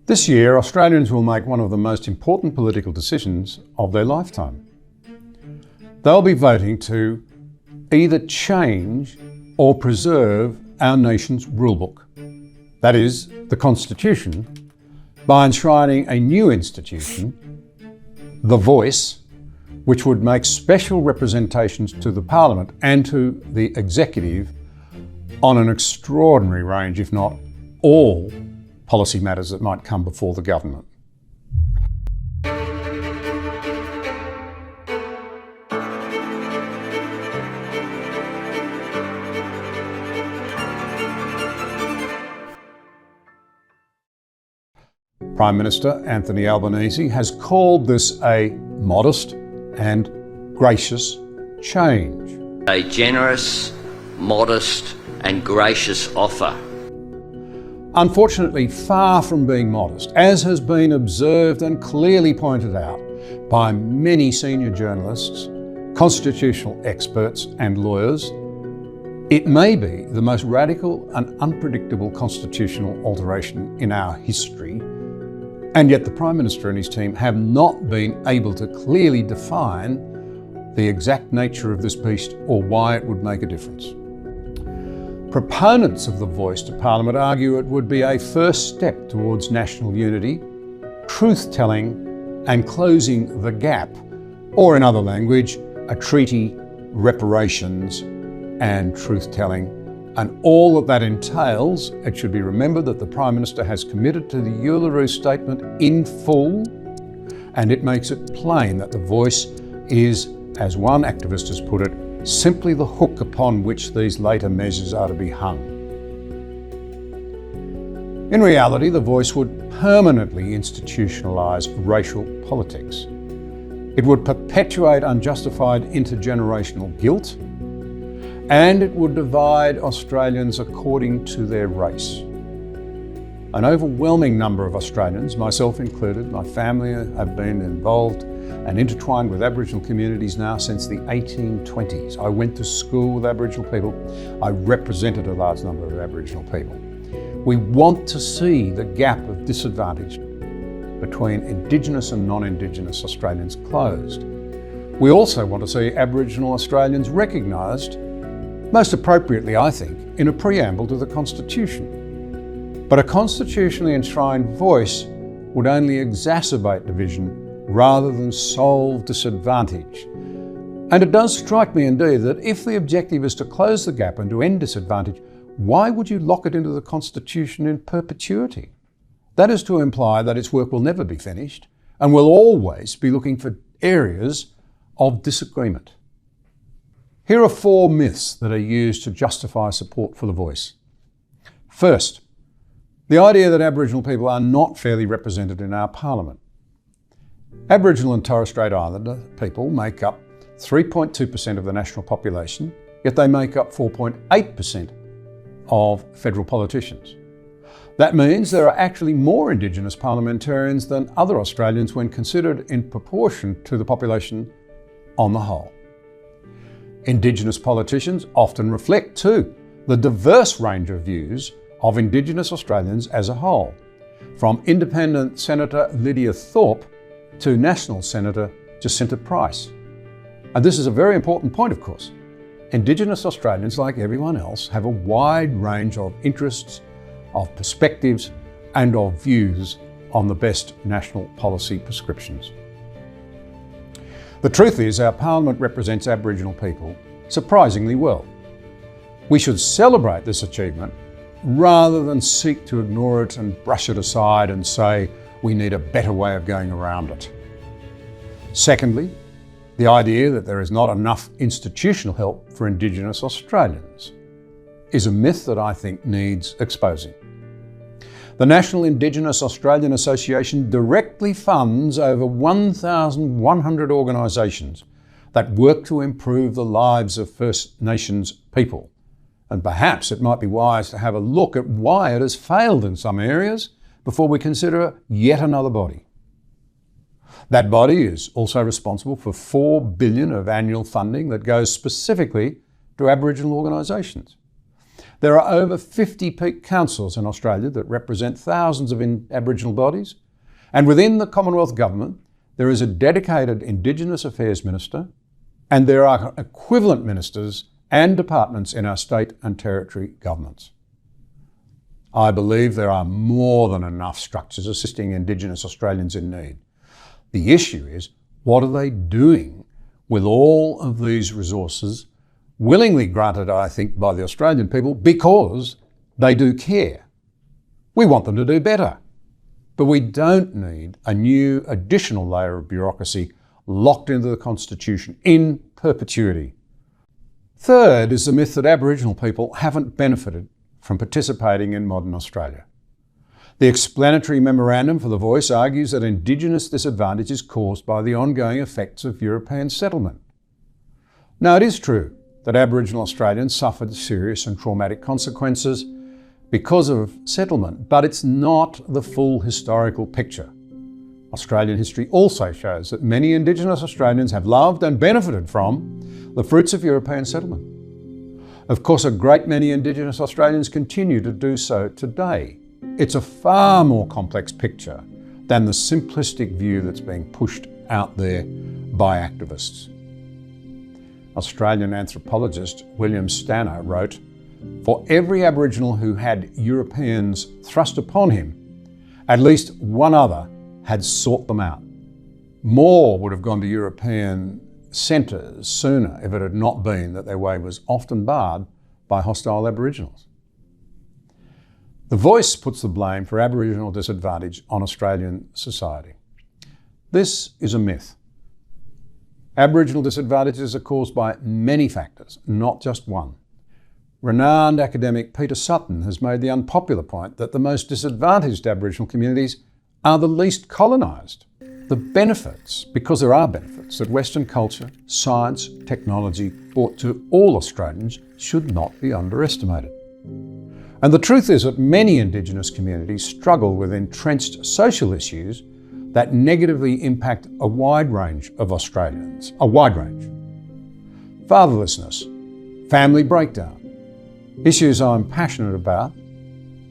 This year, Australians will make one of the most important political decisions of their lifetime. They'll be voting to either change or preserve our nation's rulebook, that is, the Constitution, by enshrining a new institution, the Voice, which would make special representations to the Parliament and to the Executive on an extraordinary range, if not all, policy matters that might come before the government. Prime Minister Anthony Albanese has called this a modest and gracious change. A generous, modest and gracious offer. Unfortunately, far from being modest, as has been observed and clearly pointed out by many senior journalists, constitutional experts and lawyers, it may be the most radical and unpredictable constitutional alteration in our history, and yet the Prime Minister and his team have not been able to clearly define the exact nature of this beast or why it would make a difference. Proponents of the Voice to Parliament argue it would be a first step towards national unity, truth-telling and closing the gap, or in other language, a treaty, reparations and truth-telling. And all that entails, it should be remembered that the Prime Minister has committed to the Uluru Statement in full, and it makes it plain that the Voice is, as one activist has put it, simply the hook upon which these later measures are to be hung. In reality, the Voice would permanently institutionalise racial politics. It would perpetuate unjustified intergenerational guilt, and it would divide Australians according to their race. An overwhelming number of Australians, myself included, my family have been involved and intertwined with Aboriginal communities now since the 1820s. I went to school with Aboriginal people. I represented a large number of Aboriginal people. We want to see the gap of disadvantage between Indigenous and non-Indigenous Australians closed. We also want to see Aboriginal Australians recognised, most appropriately, I think, in a preamble to the Constitution. But a constitutionally enshrined voice would only exacerbate division rather than solve disadvantage. And it does strike me indeed that if the objective is to close the gap and to end disadvantage, why would you lock it into the Constitution in perpetuity? That is to imply that its work will never be finished and will always be looking for areas of disagreement. Here are 4 myths that are used to justify support for the Voice. First, the idea that Aboriginal people are not fairly represented in our Parliament. Aboriginal and Torres Strait Islander people make up 3.2% of the national population, yet they make up 4.8% of federal politicians. That means there are actually more Indigenous parliamentarians than other Australians when considered in proportion to the population on the whole. Indigenous politicians often reflect, too, the diverse range of views of Indigenous Australians as a whole, from Independent Senator Lydia Thorpe to National Senator Jacinta Price. And this is a very important point, of course. Indigenous Australians, like everyone else, have a wide range of interests, of perspectives, and of views on the best national policy prescriptions. The truth is, our Parliament represents Aboriginal people surprisingly well. We should celebrate this achievement rather than seek to ignore it and brush it aside and say we need a better way of going around it. Secondly, the idea that there is not enough institutional help for Indigenous Australians is a myth that I think needs exposing. The National Indigenous Australian Association directly funds over 1,100 organisations that work to improve the lives of First Nations people. And perhaps it might be wise to have a look at why it has failed in some areas before we consider yet another body. That body is also responsible for $4 billion of annual funding that goes specifically to Aboriginal organisations. There are over 50 peak councils in Australia that represent thousands of Aboriginal bodies, and within the Commonwealth Government there is a dedicated Indigenous Affairs Minister, and there are equivalent ministers and departments in our state and territory governments. I believe there are more than enough structures assisting Indigenous Australians in need. The issue is, what are they doing with all of these resources, willingly granted, I think, by the Australian people because they do care? We want them to do better, but we don't need a new additional layer of bureaucracy locked into the Constitution in perpetuity. Third is the myth that Aboriginal people haven't benefited from participating in modern Australia. The explanatory memorandum for The Voice argues that Indigenous disadvantage is caused by the ongoing effects of European settlement. Now, it is true that Aboriginal Australians suffered serious and traumatic consequences because of settlement, but it's not the full historical picture. Australian history also shows that many Indigenous Australians have loved and benefited from the fruits of European settlement. Of course, a great many Indigenous Australians continue to do so today. It's a far more complex picture than the simplistic view that's being pushed out there by activists. Australian anthropologist William Stanner wrote, "For every Aboriginal who had Europeans thrust upon him, at least one other had sought them out. More would have gone to European centres sooner if it had not been that their way was often barred by hostile Aboriginals." The Voice puts the blame for Aboriginal disadvantage on Australian society. This is a myth. Aboriginal disadvantages are caused by many factors, not just one. Renowned academic Peter Sutton has made the unpopular point that the most disadvantaged Aboriginal communities are the least colonised. The benefits, because there are benefits, that Western culture, science, technology brought to all Australians should not be underestimated. And the truth is that many Indigenous communities struggle with entrenched social issues that negatively impact a wide range of Australians. Fatherlessness, family breakdown, issues I'm passionate about,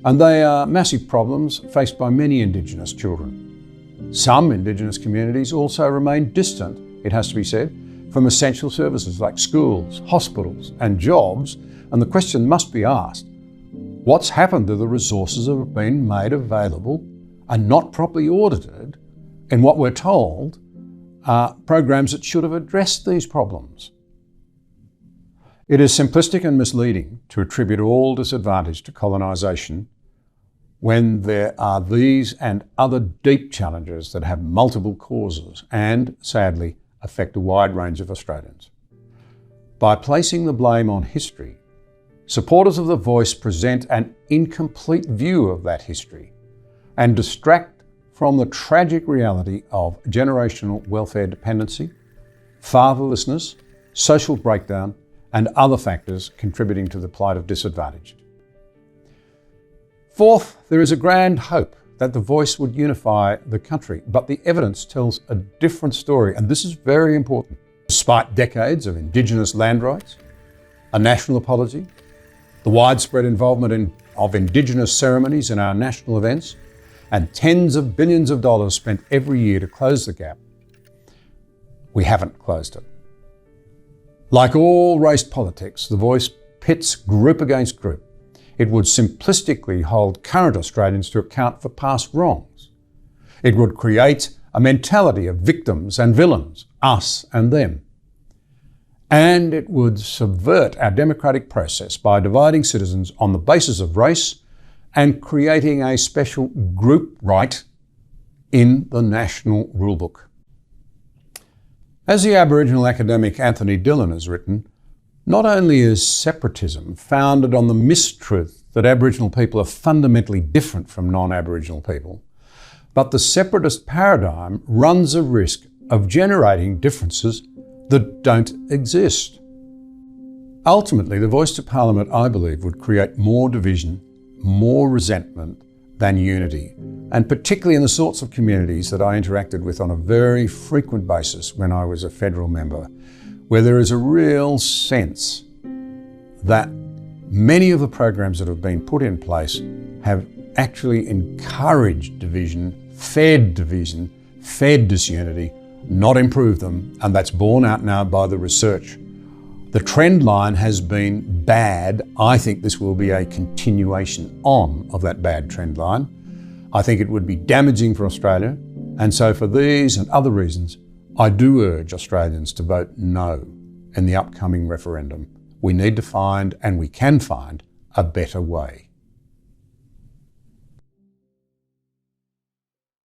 and they are massive problems faced by many Indigenous children. Some Indigenous communities also remain distant, it has to be said, from essential services like schools, hospitals and jobs, and the question must be asked, what's happened to the resources that have been made available and not properly audited in what we're told are programs that should have addressed these problems? It is simplistic and misleading to attribute all disadvantage to colonisation when there are these and other deep challenges that have multiple causes and, sadly, affect a wide range of Australians. By placing the blame on history, supporters of The Voice present an incomplete view of that history and distract from the tragic reality of generational welfare dependency, fatherlessness, social breakdown, and other factors contributing to the plight of disadvantaged. Fourth, there is a grand hope that The Voice would unify the country, but the evidence tells a different story, and this is very important. Despite decades of Indigenous land rights, a national apology, the widespread involvement of Indigenous ceremonies in our national events, and tens of billions of dollars spent every year to close the gap, we haven't closed it. Like all race politics, The Voice pits group against group. It would simplistically hold current Australians to account for past wrongs. It would create a mentality of victims and villains, us and them. And it would subvert our democratic process by dividing citizens on the basis of race and creating a special group right in the national rulebook. As the Aboriginal academic Anthony Dillon has written, not only is separatism founded on the mistruth that Aboriginal people are fundamentally different from non-Aboriginal people, but the separatist paradigm runs a risk of generating differences that don't exist. Ultimately, the Voice to Parliament, I believe, would create more division, more resentment than unity, and particularly in the sorts of communities that I interacted with on a very frequent basis when I was a federal member, where there is a real sense that Many of the programs that have been put in place have actually encouraged division, fed disunity, not improved them, and that's borne out now by the research. The trend line has been bad. I think this will be a continuation on of that bad trend line. I think it would be damaging for Australia, and so for these and other reasons, I do urge Australians to vote no in the upcoming referendum. We need to find, and we can find, a better way.